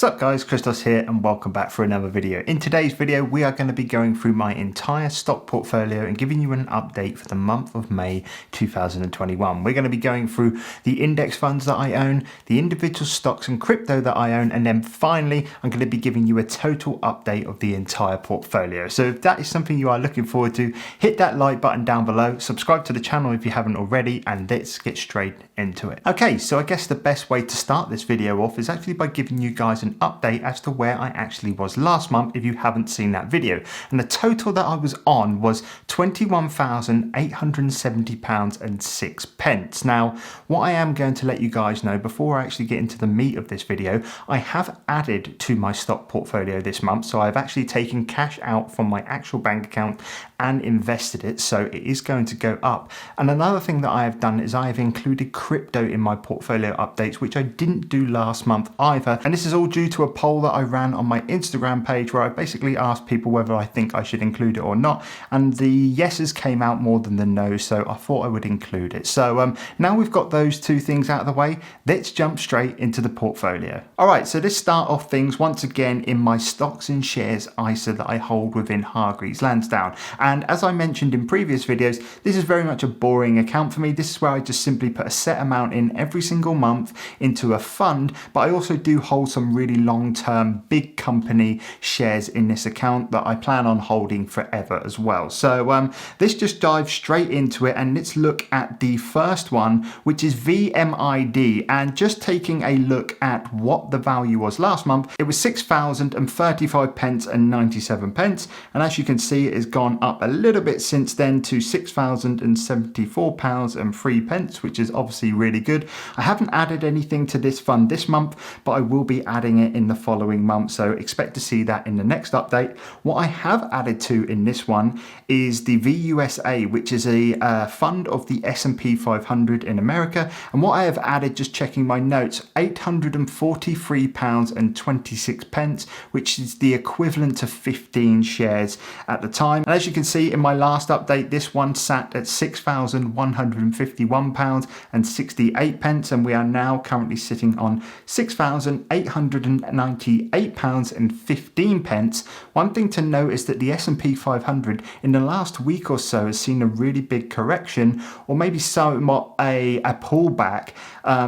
Sup guys, Christos here and welcome back for another video. In today's video we are going to be going through my entire stock portfolio and giving you an update for the month of May 2021. We're going to be going through the index funds that I own, the individual stocks and crypto that I own, and then finally I'm going to be giving you a total update of the entire portfolio. So if that is something you are looking forward to, hit that like button down below, subscribe to the channel if you haven't already, and let's get straight into it. Okay, so I guess the best way to start this video off is actually by giving you guys an update as to where I actually was last month if you haven't seen that video. And the total that I was on was £21,870.06. Now, what I am going to let you guys know before I actually get into the meat of this video, I have added to my stock portfolio this month. So I've actually taken cash out from my actual bank account and invested it. So it is going to go up. And another thing that I have done is I have included crypto in my portfolio updates, which I didn't do last month either. And this is all due to a poll that I ran on my Instagram page where I basically asked people whether I think I should include it or not. And the yeses came out more than the no's, so I thought I would include it. So now we've got those two things out of the way, let's jump straight into the portfolio. All right, so let's start off things once again in my stocks and shares ISA that I hold within Hargreaves Lansdown. And as I mentioned in previous videos, this is very much a boring account for me. This is where I just simply put a set amount in every single month into a fund, but I also do hold some really long-term big company shares in this account that I plan on holding forever as well. So let's just dive straight into it and let's look at the first one, which is VMID. And just taking a look at what the value was last month, it was £6,035.97, and as you can see, it has gone up a little bit since then to £6,074.03, which is obviously really good. I haven't added anything to this fund this month, but I will be adding it in the following month, so expect to see that in the next update. What I have added to in this one is the VUSA, which is a fund of the S&P 500 in America, and what I have added, just checking my notes, £843.26, which is the equivalent to 15 shares at the time. And as you can see in my last update, this one sat at £6,151.68, and we are now currently sitting on £6,898.15. One thing to note is that the S&P 500 in the last week or so has seen a really big correction, or maybe somewhat a pullback.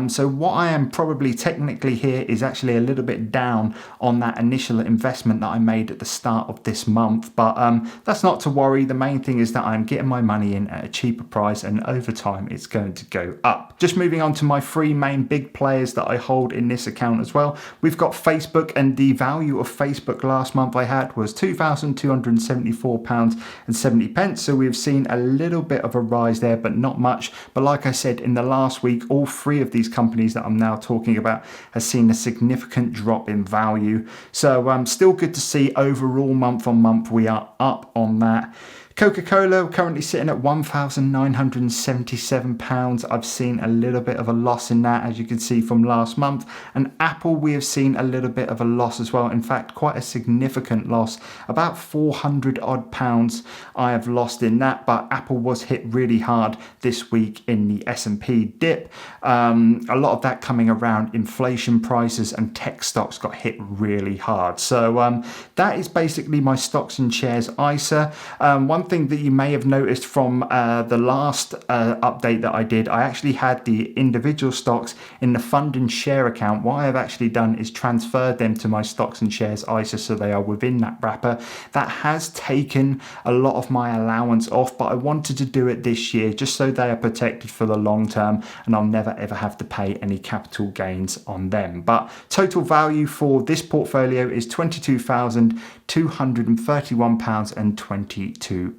So what I am probably technically here is actually a little bit down on that initial investment that I made at the start of this month, but that's not to worry. The main thing is that I'm getting my money in at a cheaper price, and over time it's going to go up. Just moving on to my three main big players that I hold in this account as well. We've got Facebook, and the value of Facebook last month I had was £2,274.70. So we've seen a little bit of a rise there, but not much. But like I said, in the last week, all three of these companies that I'm now talking about has seen a significant drop in value. So still good to see overall month on month we are up on that. Coca-Cola currently sitting at £1,977. I've seen a little bit of a loss in that, as you can see from last month. And Apple, we have seen a little bit of a loss as well. In fact, quite a significant loss, about 400 odd pounds I have lost in that. But Apple was hit really hard this week in the S&P dip. A lot of that coming around inflation prices, and tech stocks got hit really hard. So that is basically my stocks and shares ISA. One thing that you may have noticed from the last update that I did, I actually had the individual stocks in the fund and share account. What I have actually done is transferred them to my stocks and shares ISA, so they are within that wrapper. That has taken a lot of my allowance off, but I wanted to do it this year just so they are protected for the long term and I'll never ever have to pay any capital gains on them. But total value for this portfolio is £22,231.22.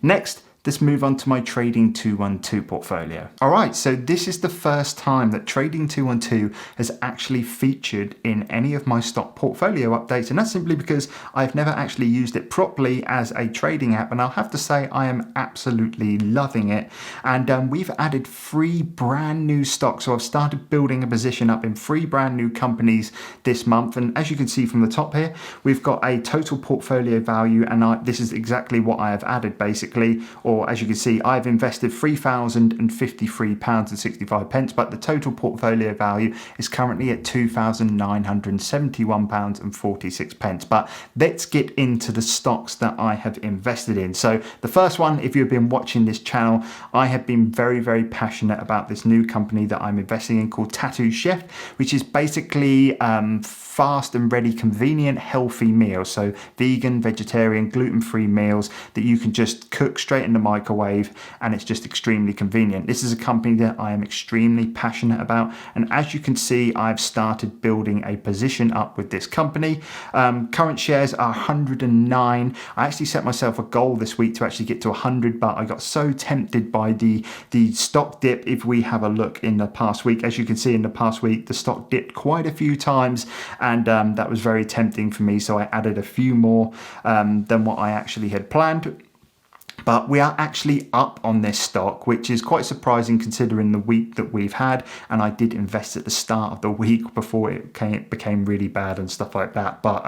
Next, let's move on to my Trading212 portfolio. All right, so this is the first time that Trading212 has actually featured in any of my stock portfolio updates, and that's simply because I've never actually used it properly as a trading app, and I'll have to say I am absolutely loving it. And we've added 3 brand new stocks, so I've started building a position up in 3 brand new companies this month, and as you can see from the top here, we've got a total portfolio value, and this is exactly what I have added basically, or as you can see, I've invested £3,053.65, but the total portfolio value is currently at £2,971.46. But let's get into the stocks that I have invested in. So the first one, if you've been watching this channel, I have been very, very passionate about this new company that I'm investing in called Tattoo Chef, which is basically fast and ready, convenient, healthy meals. So vegan, vegetarian, gluten-free meals that you can just cook straight in the microwave, and it's just extremely convenient. This is a company that I am extremely passionate about, and as you can see, I've started building a position up with this company. Current shares are 109. I actually set myself a goal this week to actually get to 100, but I got so tempted by the stock dip. If we have a look in the past week, as you can see in the past week, the stock dipped quite a few times, and that was very tempting for me, so I added a few more than what I actually had planned. But we are actually up on this stock, which is quite surprising considering the week that we've had. And I did invest at the start of the week before it became really bad and stuff like that. But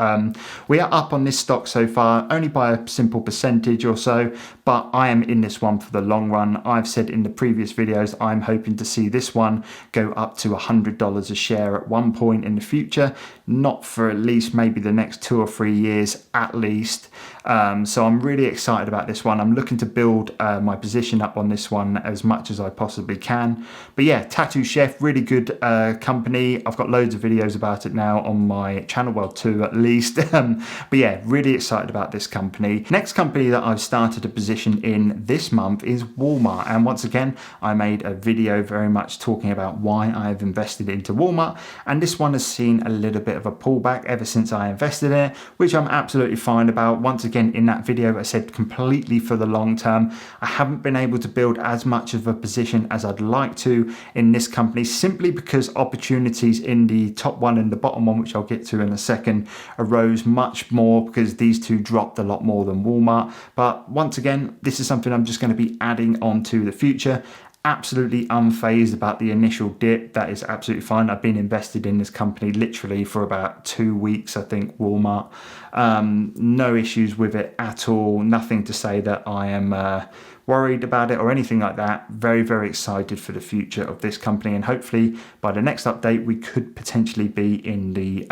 we are up on this stock so far, only by a simple percentage or so. But I am in this one for the long run. I've said in the previous videos, I'm hoping to see this one go up to $100 a share at one point in the future. Not for at least maybe the next 2 or 3 years at least. So I'm really excited about this one. I'm looking to build my position up on this one as much as I possibly can. But yeah, Tattoo Chef, really good company. I've got loads of videos about it now on my channel, well, 2 at least. But yeah, really excited about this company. Next company that I've started a position in this month is Walmart. And once again, I made a video very much talking about why I've invested into Walmart. And this one has seen a little bit of a pullback ever since I invested in it, which I'm absolutely fine about. Once again, in that video, I said completely for the long term. I haven't been able to build as much of a position as I'd like to in this company, simply because opportunities in the top one and the bottom one, which I'll get to in a second, arose much more because these two dropped a lot more than Walmart. But once again, this is something I'm just going to be adding on to the future. Absolutely unfazed about the initial dip. That is absolutely fine. I've been invested in this company literally for about 2 weeks, I think, Walmart. No issues with it at all. Nothing to say that I am worried about it or anything like that. Very, very excited for the future of this company, and hopefully by the next update we could potentially be in the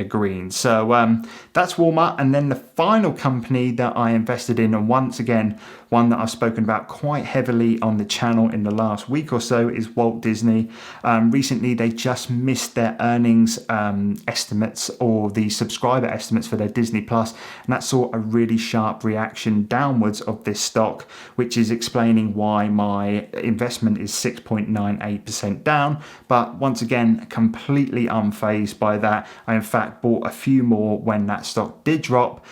green. So that's Walmart. And then the final company that I invested in, and once again one that I've spoken about quite heavily on the channel in the last week or so, is Walt Disney. Recently they just missed their earnings estimates, or the subscriber estimates for their Disney Plus, and that saw a really sharp reaction downwards of this stock, which is explaining why my investment is 6.98% down. But once again, completely unfazed by that. I in fact bought a few more when that stock did drop,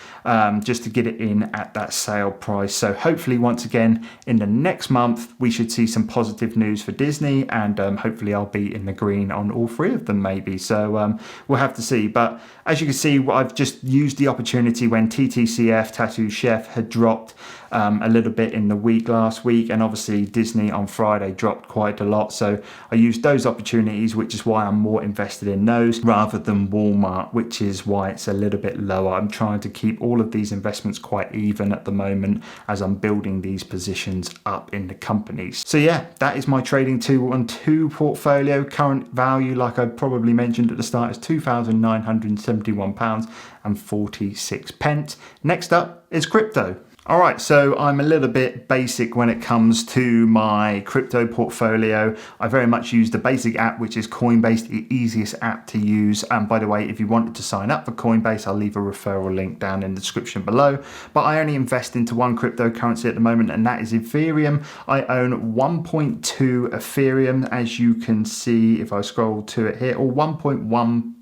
just to get it in at that sale price. So hopefully once again in the next month we should see some positive news for Disney, and hopefully I'll be in the green on all 3 of them maybe. So we'll have to see. But as you can see, I've just used the opportunity when TTCF, Tattoo Chef, had dropped a little bit in the week last week, and obviously Disney on Friday dropped quite a lot, so I used those opportunities, which is why I'm more invested in those rather than Walmart, which is why it's a little bit lower. I'm trying to keep all of these investments quite even at the moment as I'm building these positions up in the companies. So yeah, that is my Trading212 portfolio. Current value, like I probably mentioned at the start, is £2,971.46. Next up is crypto. All right, so I'm a little bit basic when it comes to my crypto portfolio. I very much use the basic app, which is Coinbase, the easiest app to use. And by the way, if you wanted to sign up for Coinbase, I'll leave a referral link down in the description below. But I only invest into one cryptocurrency at the moment, and that is Ethereum. I own 1.2 Ethereum, as you can see if I scroll to it here, or 1.1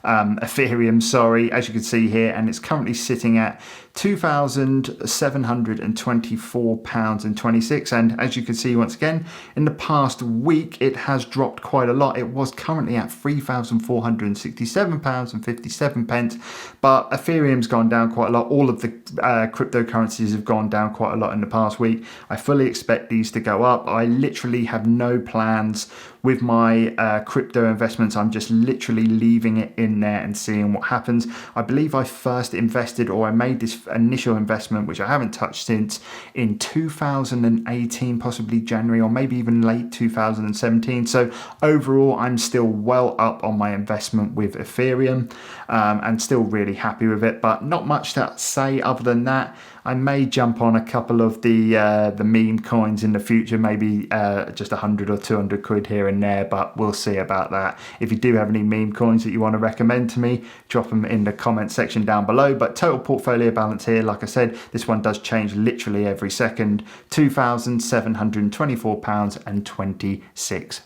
Ethereum, sorry, as you can see here, and it's currently sitting at £2,724.26. And as you can see, once again, in the past week it has dropped quite a lot. It was currently at £3,467.57, but Ethereum's gone down quite a lot. All of the cryptocurrencies have gone down quite a lot in the past week. I fully expect these to go up. I literally have no plans with my crypto investments, I'm just literally leaving it in there and seeing what happens. I believe I first invested, or I made this initial investment, which I haven't touched since, in 2018, possibly January, or maybe even late 2017. So overall, I'm still well up on my investment with Ethereum, and still really happy with it, but not much to say other than that. I may jump on a couple of the meme coins in the future, maybe just 100 or 200 quid here and there, but we'll see about that. If you do have any meme coins that you want to recommend to me, drop them in the comment section down below. But total portfolio balance here, like I said, this one does change literally every second. £2,724.26.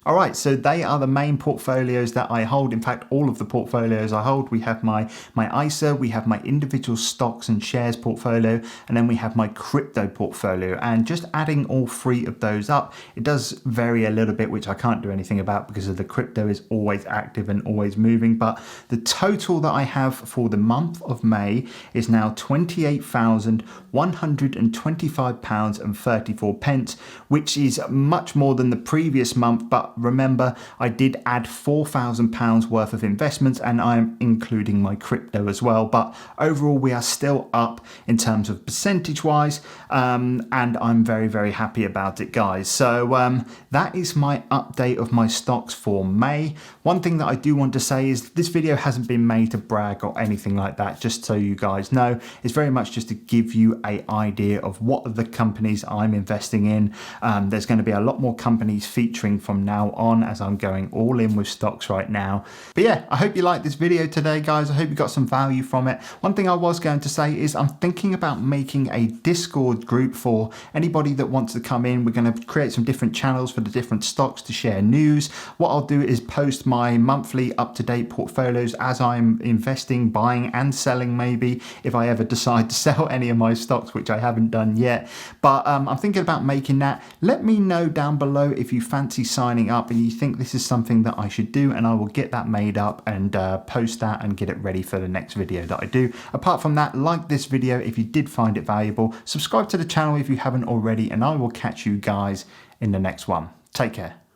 All right, so they are the main portfolios that I hold. In fact, all of the portfolios I hold. We have my ISA, we have my individual stocks and shares portfolio, and then we have my crypto portfolio. And just adding all three of those up, it does vary a little bit, which I can't do anything about because of the crypto is always active and always moving. But the total that I have for the month of May is now £28,125.34, which is much more than the previous month. But remember, I did add £4,000 worth of investments, and I'm including my crypto as well. But overall, we are still up in terms of percentage wise, and I'm very, very happy about it, guys. So that is my update of my stocks for May. One thing that I do want to say is this video hasn't been made to brag or anything like that, just so you guys know. It's very much just to give you an idea of what are the companies I'm investing in. There's going to be a lot more companies featuring from now on, as I'm going all in with stocks right now. But yeah, I hope you liked this video today, guys. I hope you got some value from it. One thing I was going to say is I'm thinking about making a Discord group for anybody that wants to come in. We're going to create some different channels for the different stocks to share news. What I'll do is post my monthly up-to-date portfolios as I'm investing, buying and selling, maybe if I ever decide to sell any of my stocks, which I haven't done yet. But I'm thinking about making that. Let me know down below if you fancy signing up and you think this is something that I should do, and I will get that made up and post that and get it ready for the next video that I do. Apart from that, like this video if you did find it valuable, subscribe to the channel if you haven't already, and I will catch you guys in the next one. Take care.